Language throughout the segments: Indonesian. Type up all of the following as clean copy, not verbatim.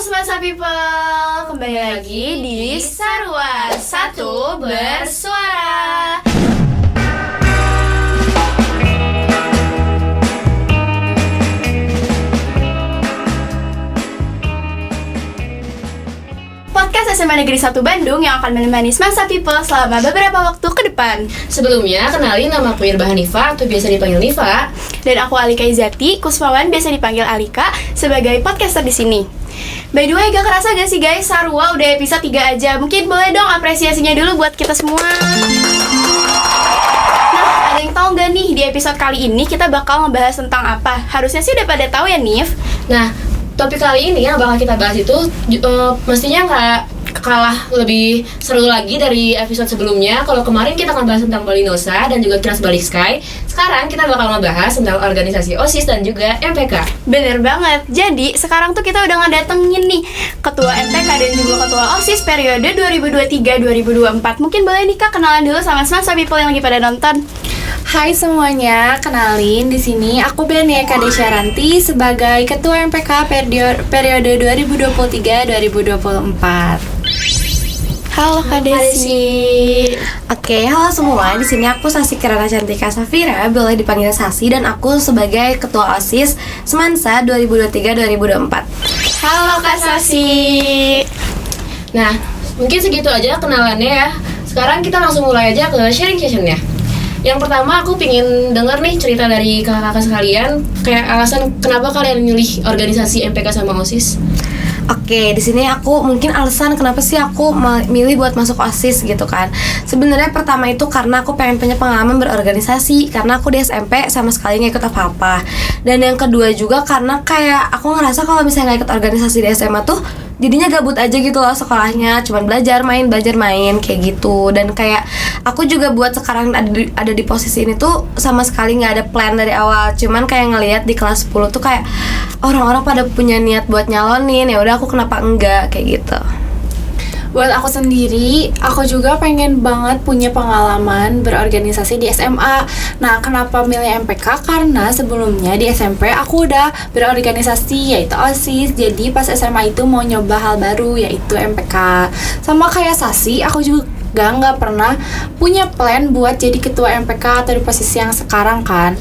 Semasa People, kembali lagi di Sarua Satu Bersuara. Podcast SMA Negeri 1 Bandung yang akan menemani Semasa People selama beberapa waktu ke depan. Sebelumnya, kenalin nama aku Irba Hanifa atau biasa dipanggil Nifa. Dan aku Alika Izati Kusmawan, biasa dipanggil Alika, sebagai podcaster di sini. By the way, gak kerasa gak sih guys, Sarua udah episode 3 aja. Mungkin boleh dong apresiasinya dulu buat kita semua. Nah, ada yang tahu gak nih di episode kali ini kita bakal ngebahas tentang apa? Harusnya sih udah pada tahu ya, Nif. Nah, topik kali ini yang bakal kita bahas itu mestinya nggak kalah lebih seru lagi dari episode sebelumnya. Kalau kemarin kita akan bahas tentang Balinosa dan juga Kilas Balik Sky, sekarang kita bakal ngebahas tentang organisasi OSIS dan juga MPK. Bener banget. Jadi sekarang tuh kita udah ngedatengin nih Ketua MPK dan juga Ketua OSIS periode 2023-2024. Mungkin boleh nih Kak kenalan dulu sama Semasa People yang lagi pada nonton. Hai semuanya, kenalin di sini aku Benia Kadesyaranti sebagai Ketua MPK periode 2023-2024. Halo Kak Desi. Oke, halo semua. Di sini aku Sasi Kirana Cantika Safira, boleh dipanggil Sasi, dan aku sebagai Ketua OSIS Semansa 2023-2024. Halo Kak Sasi. Nah, mungkin segitu aja kenalannya ya. Sekarang kita langsung mulai aja ke sharing sessionnya. Yang pertama aku pingin denger nih cerita dari kakak-kakak sekalian, kayak alasan kenapa kalian milih organisasi MPK sama OSIS. Oke, di sini aku mungkin alasan kenapa sih aku milih buat masuk OSIS gitu kan. Sebenarnya pertama itu karena aku pengen punya pengalaman berorganisasi, karena aku di SMP sama sekali nggak ikut apa-apa. Dan yang kedua juga karena kayak aku ngerasa kalau misalnya nggak ikut organisasi di SMA tuh jadinya gabut aja gitu loh sekolahnya, cuman belajar main kayak gitu. Dan kayak aku juga buat sekarang ada di posisi ini tuh sama sekali nggak ada plan dari awal, cuman kayak ngelihat di kelas 10 tuh kayak orang-orang pada punya niat buat nyalonin, ya udah aku kenapa enggak kayak gitu. Buat aku sendiri, aku juga pengen banget punya pengalaman berorganisasi di SMA. Nah, kenapa milih MPK? Karena sebelumnya di SMP aku udah berorganisasi, yaitu OSIS. Jadi pas SMA itu mau nyoba hal baru, yaitu MPK. Sama kayak Sasi, aku juga nggak pernah punya plan buat jadi ketua MPK atau di posisi yang sekarang kan.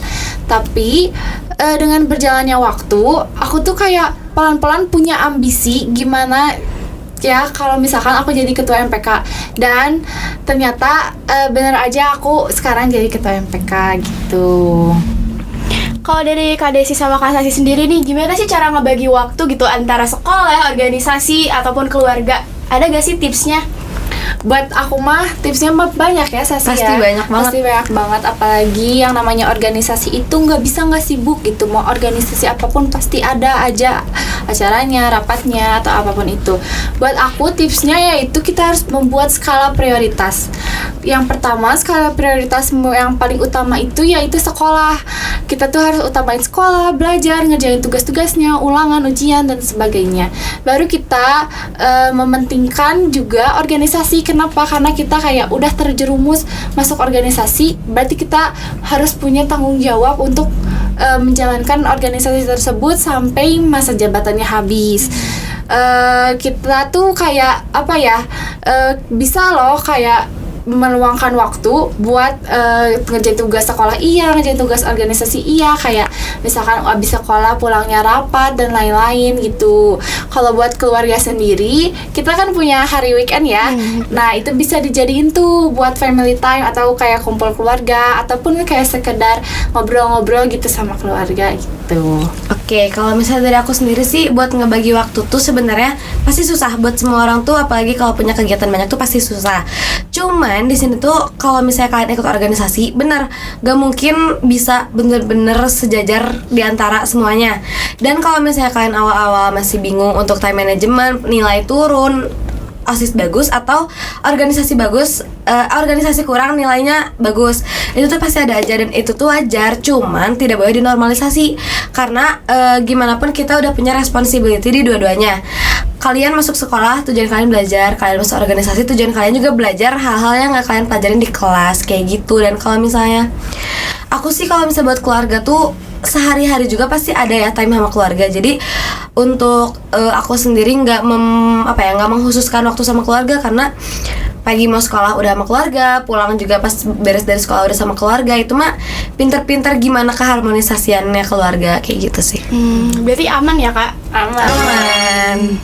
Tapi dengan berjalannya waktu, aku tuh kayak pelan-pelan punya ambisi gimana ya kalau misalkan aku jadi ketua MPK. Dan ternyata bener aja aku sekarang jadi ketua MPK gitu. Kalau dari Kak Desi sama Kak Sasi sendiri nih, gimana sih cara ngebagi waktu gitu antara sekolah, organisasi, ataupun keluarga? Ada gak sih tipsnya? Buat aku mah tipsnya banyak ya Sasi. Pasti ya. banyak banget. Pasti banyak banget, apalagi yang namanya organisasi itu nggak sibuk gitu. Mau organisasi apapun pasti ada aja acaranya, rapatnya, atau apapun itu. Buat aku tipsnya yaitu kita harus membuat skala prioritas. Yang pertama, skala prioritas yang paling utama itu yaitu sekolah. Kita tuh harus utamain sekolah, belajar, ngerjain tugas-tugasnya, ulangan, ujian, dan sebagainya. Baru kita mementingkan juga organisasi. Kenapa? Karena kita kayak udah terjerumus masuk organisasi, berarti kita harus punya tanggung jawab untuk menjalankan organisasi tersebut sampai masa jabatannya habis. Kita tuh kayak apa ya, bisa loh kayak meluangkan waktu buat ngerjain tugas sekolah iya, ngerjain tugas organisasi iya, kayak misalkan abis sekolah pulangnya rapat dan lain-lain gitu. Kalau buat keluarga sendiri, kita kan punya hari weekend ya. Nah, itu bisa dijadiin tuh buat family time atau kayak kumpul keluarga ataupun kayak sekedar ngobrol-ngobrol gitu sama keluarga gitu. Oke, kalau misalnya dari aku sendiri sih buat ngebagi waktu tuh sebenarnya pasti susah buat semua orang tuh, apalagi kalau punya kegiatan banyak tuh pasti susah. Cuman di sini tuh kalau misalnya kalian ikut organisasi, bener gak mungkin bisa bener-bener sejajar di antara semuanya. Dan kalau misalnya kalian awal-awal masih bingung untuk time management, nilai turun, OSIS bagus atau organisasi bagus, organisasi kurang nilainya bagus, itu tuh pasti ada aja, dan itu tuh wajar. Cuman tidak boleh dinormalisasi, karena gimana pun kita udah punya responsibility di dua-duanya. Kalian masuk sekolah tujuan kalian belajar, kalian masuk organisasi tujuan kalian juga belajar hal-hal yang gak kalian pelajarin di kelas kayak gitu. Dan kalau misalnya aku sih kalau misalnya buat keluarga tuh sehari-hari juga pasti ada ya time sama keluarga. Jadi untuk aku sendiri nggak mengkhususkan waktu sama keluarga, karena pagi mau sekolah udah sama keluarga, pulang juga pas beres dari sekolah udah sama keluarga. Itu mah pinter-pinter gimana keharmonisasiannya keluarga kayak gitu sih. Berarti aman ya kak? Aman.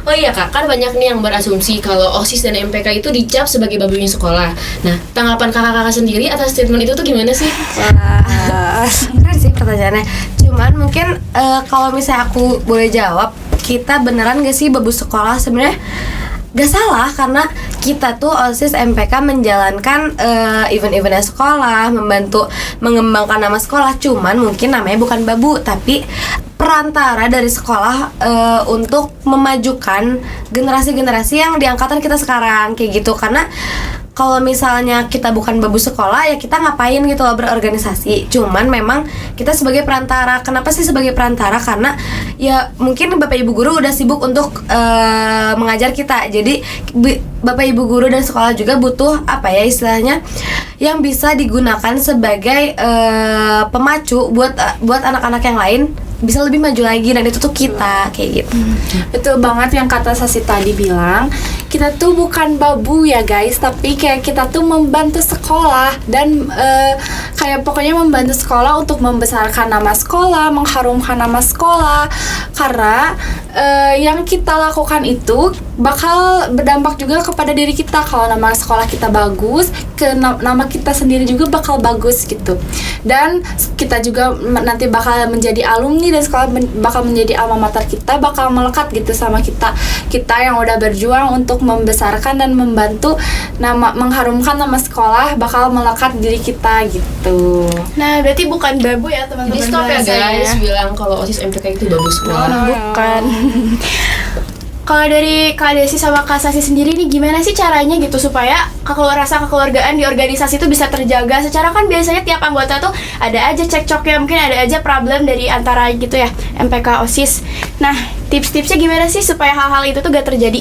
Oh iya kak, kan banyak nih yang berasumsi kalau OSIS dan MPK itu dicap sebagai babunya sekolah. Nah, tanggapan kakak-kakak sendiri atas statement itu tuh gimana sih? Keren sih pertanyaannya. Cuman mungkin kalau misalnya aku boleh jawab, kita beneran gak sih babu sekolah? Sebenarnya gak salah, karena kita tuh OSIS MPK menjalankan event-eventnya sekolah, membantu mengembangkan nama sekolah. Cuman mungkin namanya bukan babu, tapi perantara dari sekolah untuk memajukan generasi-generasi yang di angkatan kita sekarang kayak gitu. Karena kalau misalnya kita bukan babu sekolah, ya kita ngapain gitu loh berorganisasi. Cuman memang kita sebagai perantara. Kenapa sih sebagai perantara? Karena ya mungkin Bapak Ibu Guru udah sibuk untuk mengajar kita. Jadi Bapak Ibu Guru dan sekolah juga butuh apa ya istilahnya, yang bisa digunakan sebagai pemacu buat anak-anak yang lain bisa lebih maju lagi, dan itu tuh kita kayak gitu. Betul banget yang kata Sasi tadi bilang, kita tuh bukan babu ya guys, tapi kayak kita tuh membantu sekolah dan kayak pokoknya membantu sekolah untuk membesarkan nama sekolah, mengharumkan nama sekolah. Karena yang kita lakukan itu bakal berdampak juga kepada diri kita. Kalau nama sekolah kita bagus, nama kita sendiri juga bakal bagus gitu. Dan kita juga nanti bakal menjadi alumni, dan sekolah bakal menjadi alma mater kita, bakal melekat gitu sama kita yang udah berjuang untuk membesarkan dan membantu mengharumkan nama sekolah, bakal melekat diri kita gitu. Nah berarti bukan babu ya teman-teman. Jadi stop ya guys bilang kalau OSIS MPK itu babu sekolah. Bukan. Kalau dari Kak Desi sama Kak Sasi sendiri nih, gimana sih caranya gitu supaya rasa kekeluargaan di organisasi itu bisa terjaga? Secara kan biasanya tiap anggota tuh ada aja cekcoknya, mungkin ada aja problem dari antara gitu ya MPK OSIS. Nah tips-tipsnya gimana sih supaya hal-hal itu tuh gak terjadi?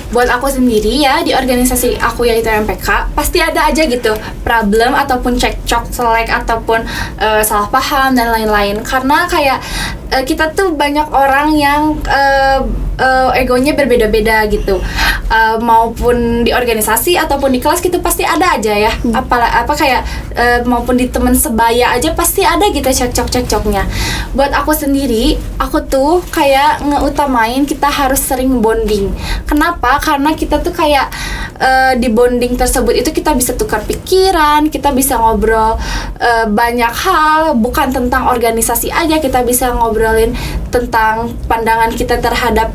Buat aku sendiri ya, di organisasi aku yaitu MPK, pasti ada aja gitu problem ataupun cekcok, selek ataupun salah paham dan lain-lain. Karena kayak kita tuh banyak orang yang egonya berbeda-beda gitu. Maupun di organisasi ataupun di kelas gitu pasti ada aja ya. Maupun di teman sebaya aja pasti ada gitu cekcok-cekcoknya. Buat aku sendiri, aku tuh kayak ngeutamain kita harus sering bonding. Kenapa? Karena kita tuh kayak di bonding tersebut itu kita bisa tukar pikiran, kita bisa ngobrol banyak hal, bukan tentang organisasi aja, kita bisa ngobrolin tentang pandangan kita terhadap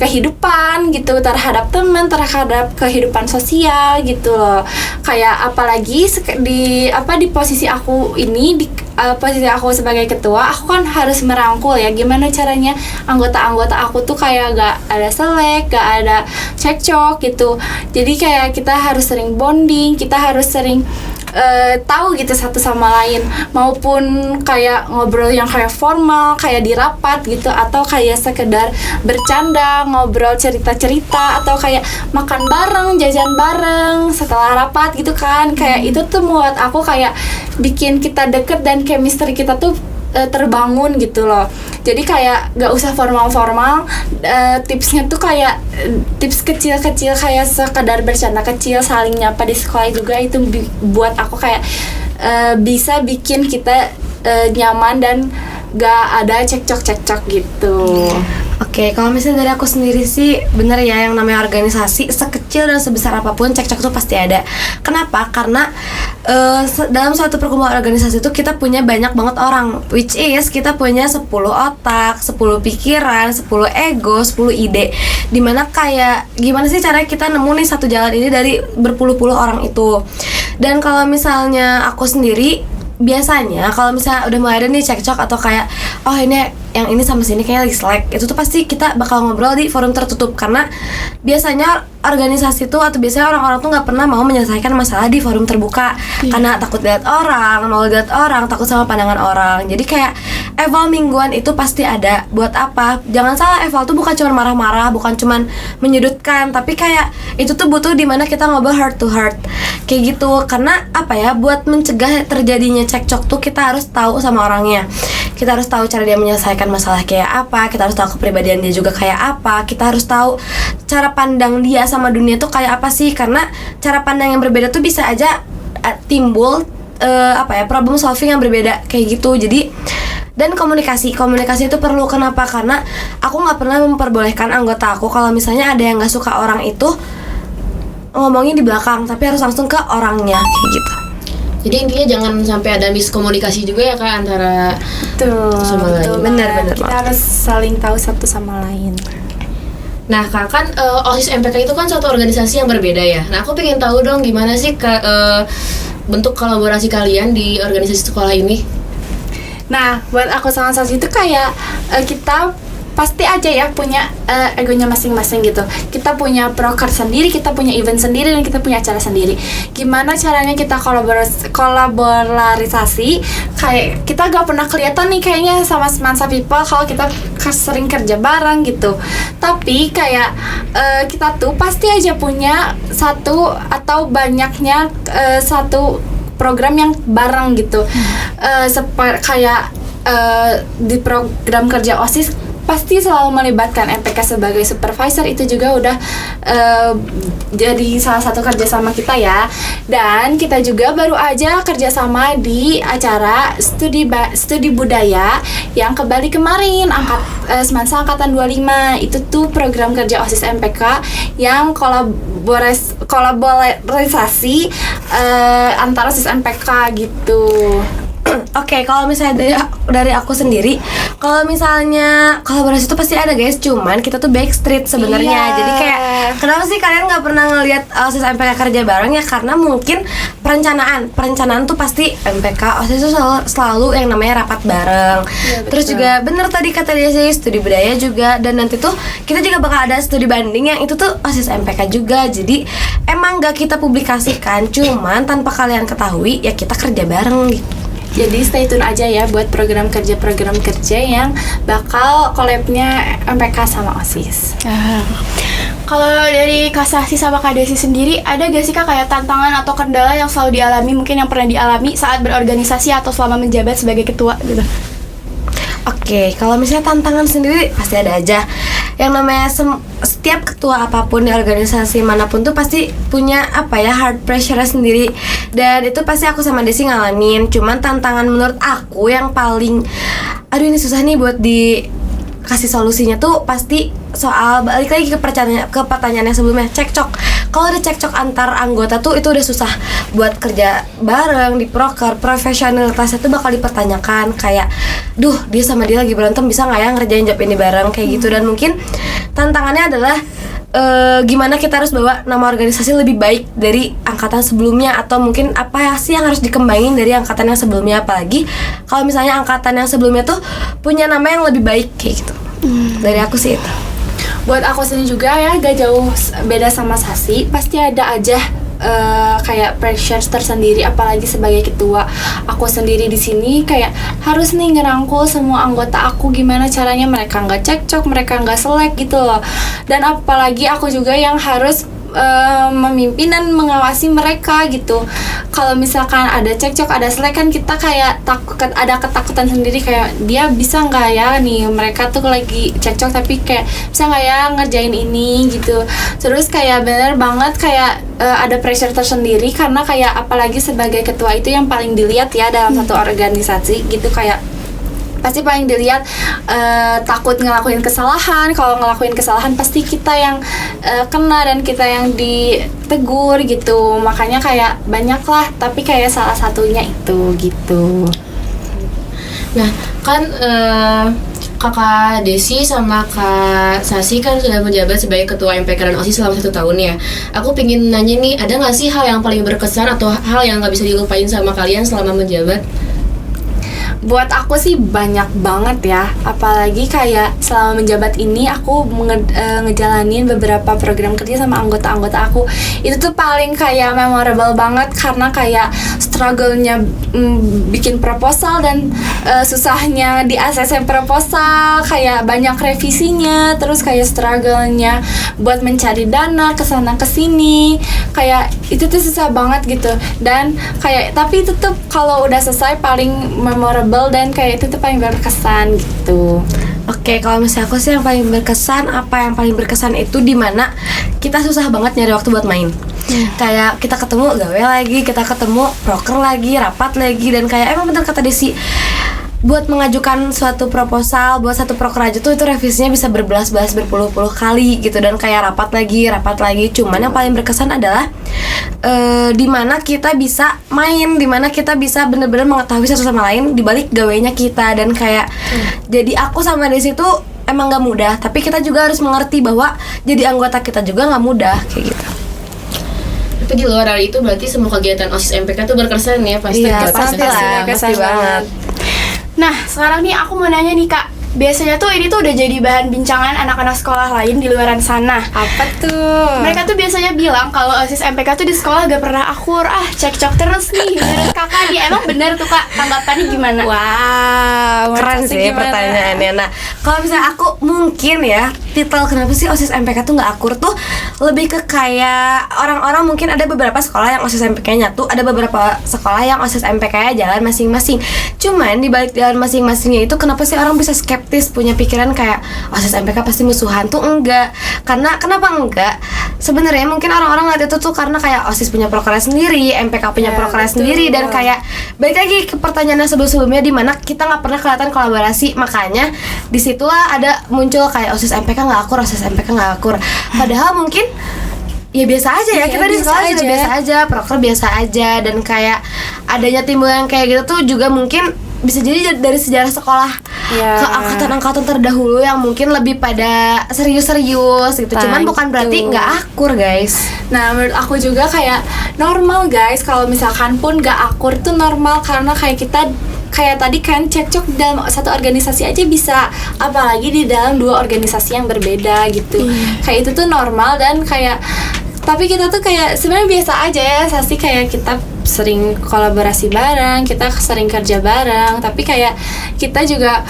kehidupan gitu, terhadap teman, terhadap kehidupan sosial gitu loh. Kayak apalagi di posisi aku ini, posisi aku sebagai ketua, aku kan harus merangkul ya, gimana caranya anggota-anggota aku tuh kayak gak ada selek, gak ada cekcok gitu. Jadi kayak kita harus sering bonding, kita harus sering tahu gitu satu sama lain, maupun kayak ngobrol yang kayak formal, kayak di rapat gitu, atau kayak sekedar bercanda, ngobrol cerita-cerita, atau kayak makan bareng, jajan bareng setelah rapat gitu kan. Kayak itu tuh membuat aku kayak bikin kita deket dan chemistry kita tuh terbangun gitu loh. Jadi kayak gak usah formal-formal, tipsnya tuh kayak tips kecil-kecil kayak sekedar bercanda kecil, saling nyapa di sekolah juga, itu buat aku kayak bisa bikin kita nyaman dan gak ada cekcok-cekcok gitu. Oke, kalau misalnya dari aku sendiri sih bener ya, yang namanya organisasi sekecil dan sebesar apapun cekcok itu pasti ada. Kenapa? Karena dalam suatu perkumpulan organisasi itu kita punya banyak banget orang, which is kita punya 10 otak, 10 pikiran, 10 ego, 10 ide. Dimana kayak gimana sih caranya kita nemu nih satu jalan ini dari berpuluh-puluh orang itu. Dan kalau misalnya aku sendiri, biasanya kalau misalnya udah mulai ada nih cekcok atau kayak oh ini yang ini sama sini kayaknya lagi slack, itu tuh pasti kita bakal ngobrol di forum tertutup, karena biasanya organisasi tuh atau biasanya orang-orang tuh nggak pernah mau menyelesaikan masalah di forum terbuka karena takut lihat orang, mau lihat orang, takut sama pandangan orang. Jadi kayak eval mingguan itu pasti ada. Buat apa? Jangan salah, eval tuh bukan cuma marah-marah, bukan cuma menyudutkan, tapi kayak itu tuh butuh dimana kita ngobrol heart to heart kayak gitu. Karena apa ya, buat mencegah terjadinya cekcok tuh kita harus tahu sama orangnya, kita harus tahu cara dia menyelesaikan masalah kayak apa, kita harus tahu kepribadian dia juga kayak apa, kita harus tahu cara pandang dia sama dunia tuh kayak apa sih. Karena cara pandang yang berbeda tuh bisa aja timbul problem solving yang berbeda kayak gitu. Jadi dan komunikasi itu perlu. Kenapa? Karena aku nggak pernah memperbolehkan anggota aku kalau misalnya ada yang nggak suka orang itu ngomongin di belakang, tapi harus langsung ke orangnya kayak gitu. Jadi intinya jangan sampai ada miskomunikasi juga ya Kak antara sama lain. Benar. Kita harus saling tahu satu sama lain. Nah Kak, kan OSIS MPK itu kan suatu organisasi yang berbeda ya. Nah aku pengen tahu dong gimana sih Kak, bentuk kolaborasi kalian di organisasi sekolah ini? Nah, buat aku sama Sasi itu kayak kita pasti aja ya punya egonya masing-masing gitu. Kita punya proker sendiri, kita punya event sendiri, dan kita punya acara sendiri. Gimana caranya kita kolaborasi? Kayak kita gak pernah kelihatan nih kayaknya sama Semansa People kalau kita sering kerja bareng gitu. Tapi kayak kita tuh pasti aja punya satu atau banyaknya satu program yang bareng gitu. Di program kerja OSIS pasti selalu melibatkan MPK sebagai supervisor, itu juga udah jadi salah satu kerjasama kita ya. Dan kita juga baru aja kerjasama di acara studi budaya yang ke Bali kemarin, Semansa Angkatan 25. Itu tuh program kerja OSIS MPK yang kolaborasi antara OSIS MPK gitu. Oke, kalau misalnya dari aku sendiri, kalau misalnya kolaborasi itu pasti ada guys, cuman kita tuh backstreet sebenarnya. Iya. Jadi kayak kenapa sih kalian nggak pernah ngelihat OSIS MPK kerja bareng ya? Karena mungkin perencanaan tuh pasti MPK OSIS itu selalu yang namanya rapat bareng. Iya, Terus juga bener tadi kata dia sih, studi budaya juga, dan nanti tuh kita juga bakal ada studi banding yang itu tuh OSIS MPK juga. Jadi emang nggak kita publikasikan, cuman tanpa kalian ketahui ya kita kerja bareng gitu. Jadi stay tune aja ya buat program kerja yang bakal collab-nya MPK sama OSIS. Kalau dari Kak Sasi sama Kak Desi sendiri, ada gak sih Kak kayak tantangan atau kendala yang selalu dialami, mungkin yang pernah dialami saat berorganisasi atau selama menjabat sebagai ketua gitu? Oke, kalau misalnya tantangan sendiri pasti ada aja. Yang namanya setiap ketua apapun di organisasi manapun tuh pasti punya hard pressure sendiri. Dan itu pasti aku sama Desi ngalamin. Cuman tantangan menurut aku yang paling ini susah nih buat dikasih solusinya tuh pasti soal balik lagi ke pertanyaan yang sebelumnya, cekcok. Kalau ada cekcok antar anggota tuh itu udah susah buat kerja bareng di proker. Profesionalitasnya tuh bakal dipertanyakan, kayak dia sama dia lagi berantem, bisa nggak ya ngerjain job ini bareng kayak gitu. Dan mungkin tantangannya adalah gimana kita harus bawa nama organisasi lebih baik dari angkatan sebelumnya, atau mungkin apa sih yang harus dikembangin dari angkatan yang sebelumnya, apalagi kalau misalnya angkatan yang sebelumnya tuh punya nama yang lebih baik kayak gitu. Dari aku sih itu. Buat aku sendiri juga ya, gak jauh beda sama Sasi, pasti ada aja kayak pressure tersendiri, apalagi sebagai ketua. Aku sendiri di sini kayak harus nih ngerangkul semua anggota aku, gimana caranya mereka nggak cekcok, mereka nggak selek gitu loh. Dan apalagi aku juga yang harus memimpin dan mengawasi mereka gitu. Kalau misalkan ada cekcok, ada selek, kan kita kayak ada ketakutan sendiri, kayak dia bisa nggak ya nih, mereka tuh lagi cekcok tapi kayak bisa nggak ya ngerjain ini gitu. Terus kayak bener banget kayak ada pressure tersendiri, karena kayak apalagi sebagai ketua itu yang paling dilihat ya dalam satu organisasi gitu, kayak pasti paling dilihat takut ngelakuin kesalahan. Kalau ngelakuin kesalahan pasti kita yang kena dan kita yang ditegur gitu. Makanya kayak banyak lah, tapi kayak salah satunya itu gitu. Nah kan Kakak Desi sama Kak Sasi kan sudah menjabat sebagai ketua MPK dan OSIS selama 1 tahun ya. Aku pengen nanya nih, ada gak sih hal yang paling berkesan atau hal yang gak bisa dilupain sama kalian selama menjabat? Buat aku sih banyak banget ya. Apalagi kayak selama menjabat ini aku ngejalanin beberapa program kerja sama anggota-anggota aku. Itu tuh paling kayak memorable banget karena kayak struggle-nya bikin proposal dan susahnya di ACC proposal, kayak banyak revisinya, terus kayak struggle-nya buat mencari dana kesana kesini, kayak itu tuh susah banget gitu. Dan kayak tapi itu tuh kalau udah selesai paling memorable dan kayak itu tuh paling berkesan gitu. Oke, kalau misalnya aku sih yang paling berkesan, yang paling berkesan itu dimana kita susah banget nyari waktu buat main. Kayak kita ketemu gawe lagi, kita ketemu proker lagi, rapat lagi, dan kayak emang bener kata Desi, buat mengajukan suatu proposal buat satu proker aja tuh itu revisinya bisa berbelas-belas berpuluh-puluh kali gitu, dan kayak rapat lagi. Cuman yang paling berkesan adalah dimana kita bisa main, dimana kita bisa bener-bener mengetahui satu sama lain dibalik gawainya kita, dan kayak jadi aku sama Desi tuh emang gak mudah, tapi kita juga harus mengerti bahwa jadi anggota kita juga gak mudah kayak gitu. Tapi di luar dari itu berarti semua kegiatan OSIS MPK tuh berkesan ya pasti. Iya, pasti lah, pasti banget. Nah, sekarang nih aku mau nanya nih Kak, biasanya tuh ini tuh udah jadi bahan bincangan anak-anak sekolah lain di luaran sana. Apa tuh? Mereka tuh biasanya bilang kalau OSIS MPK tuh di sekolah gak pernah akur, cekcok terus nih. Menurut Kakak nih, emang bener tuh Kak, tanggapannya gimana? Wow, Keren sih pertanyaannya. Nah, kalau misalnya aku mungkin ya, titel kenapa sih OSIS MPK tuh nggak akur tuh lebih ke kayak orang-orang mungkin ada beberapa sekolah yang OSIS MPK-nya nyatu, ada beberapa sekolah yang OSIS MPK-nya jalan masing-masing. Cuman di balik jalan masing-masingnya itu kenapa sih orang bisa skeptis, punya pikiran kayak OSIS MPK pasti musuhan? Tuh enggak. Karena kenapa enggak? Sebenarnya mungkin orang-orang ngeliat itu tuh karena kayak OSIS punya prokernya sendiri, MPK punya prokernya sendiri, dan kayak balik lagi ke pertanyaan sebelum-sebelumnya di mana kita nggak pernah kelihatan kolaborasi, makanya disitulah ada muncul kayak OSIS MPK nggak akur, OSIS MPK nggak akur. Padahal mungkin ya biasa aja ya, kita di sekolah juga biasa aja, proker biasa aja, dan kayak adanya timbulan kayak gitu tuh juga mungkin bisa jadi dari sejarah sekolah ke angkatan-angkatan terdahulu yang mungkin lebih pada serius-serius gitu. Cuman bukan berarti nggak akur, guys. Nah, menurut aku juga kayak normal guys, kalau misalkan pun nggak akur tuh normal, karena kayak kita kayak tadi kan cekcok dalam satu organisasi aja bisa, apalagi di dalam dua organisasi yang berbeda gitu. Kayak itu tuh normal, dan kayak tapi kita tuh kayak sebenarnya biasa aja ya, pasti kayak kita sering kolaborasi bareng, kita sering kerja bareng, tapi kayak kita juga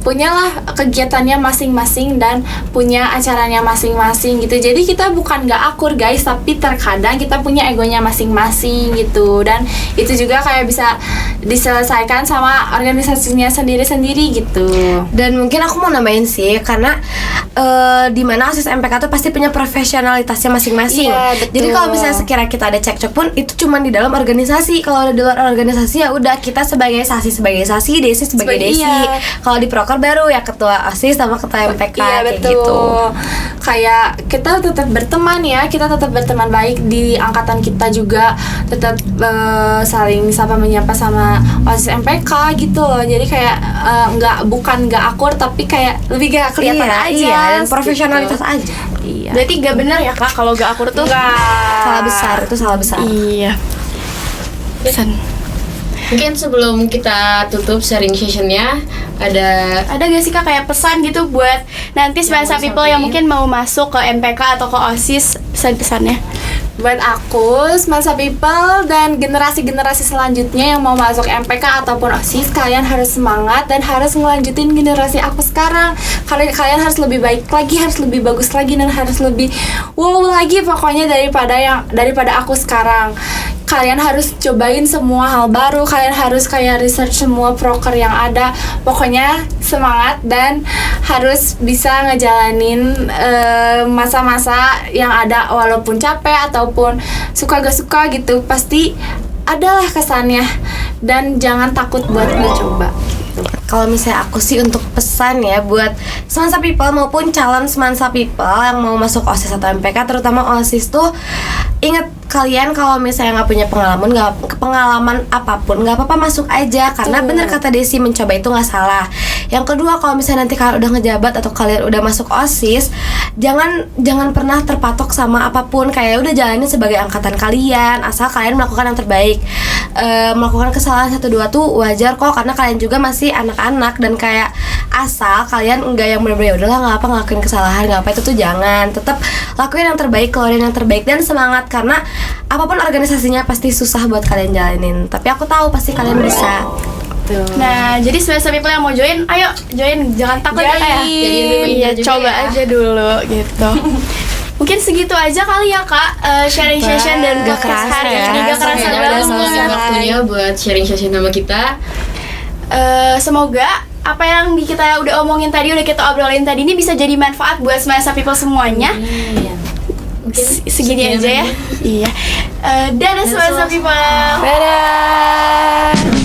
punyalah kegiatannya masing-masing dan punya acaranya masing-masing gitu. Jadi kita bukan nggak akur guys, tapi terkadang kita punya egonya masing-masing gitu, dan itu juga kayak bisa diselesaikan sama organisasinya sendiri-sendiri gitu. Dan mungkin aku mau nambahin sih, karena dimana OSIS MPK tuh pasti punya profesionalitasnya masing-masing. Iya, betul. Jadi kalau misalnya sekira kita ada cekcok pun itu cuma di dalam organisasi. Kalau ada di luar organisasi ya udah, kita sebagai sasi Desi sebagai Desi. Iya. Kalau di proker baru ya ketua OSIS sama ketua MPK Iya, kayak betul. gitu. Kayak kita tetap berteman ya, kita tetap berteman baik di angkatan kita juga, tetap saling sapa menyapa sama OSIS MPK gitu loh. Jadi kayak bukan nggak akur, tapi kayak lebih gak kelihatan aja. Iya, dan profesionalitas aja. Iya. Berarti gak bener ya Kak kalau gak akur tuh? Salah besar, itu salah besar. Iya. Pesan. Mungkin sebelum kita tutup sharing sessionnya, ada gak sih Kak kayak pesan gitu buat nanti Spensa people yang mungkin mau masuk ke MPK atau ke OSIS, pesan-pesannya? Buat aku, Spensa people dan generasi-generasi selanjutnya yang mau masuk MPK ataupun OSIS, kalian harus semangat dan harus ngelanjutin generasi aku sekarang. Kalian harus lebih baik lagi, harus lebih bagus lagi, dan harus lebih wow lagi pokoknya daripada aku sekarang. Kalian harus cobain semua hal baru, kalian harus kayak research semua proker yang ada. Pokoknya semangat dan harus bisa ngejalanin masa-masa yang ada, walaupun capek ataupun suka gak suka gitu, pasti adalah kesannya, dan jangan takut buat mencoba. Kalau misalnya aku sih untuk pesan ya buat Semansa people maupun calon Semansa people yang mau masuk OSIS atau MPK, terutama OSIS tuh ingat kalian kalau misalnya nggak punya pengalaman apapun, nggak apa-apa masuk aja, karena bener kata Desi, mencoba itu nggak salah. Yang kedua, kalau misalnya nanti kalian udah ngejabat atau kalian udah masuk OSIS, jangan pernah terpatok sama apapun, kayak udah jalanin sebagai angkatan kalian, asal kalian melakukan yang terbaik. Melakukan kesalahan 1-2 tuh wajar kok, karena kalian juga masih anak-anak, dan kayak asal kalian enggak yang bener-bener udahlah nggak apa ngelakuin kesalahan, nggak apa, itu tuh jangan. Tetap lakuin yang terbaik, keluarin yang terbaik, dan semangat, karena apapun organisasinya pasti susah buat kalian jalanin, tapi aku tahu pasti kalian bisa. Nah, jadi semester people yang mau join, ayo join, jangan takut ya kayak. Iya, coba aja dulu gitu. Mungkin segitu aja kali ya Kak, sharing session dan Gak podcast kerasa hari ya. ini gak kerasa Udah banget. selesai waktunya buat sharing session sama kita. Semoga apa yang kita udah omongin tadi, udah kita obrolin tadi ini bisa jadi manfaat buat semesta people semuanya. Mungkin Segini aja ya. Iya. Dadah semesta people. Dadah.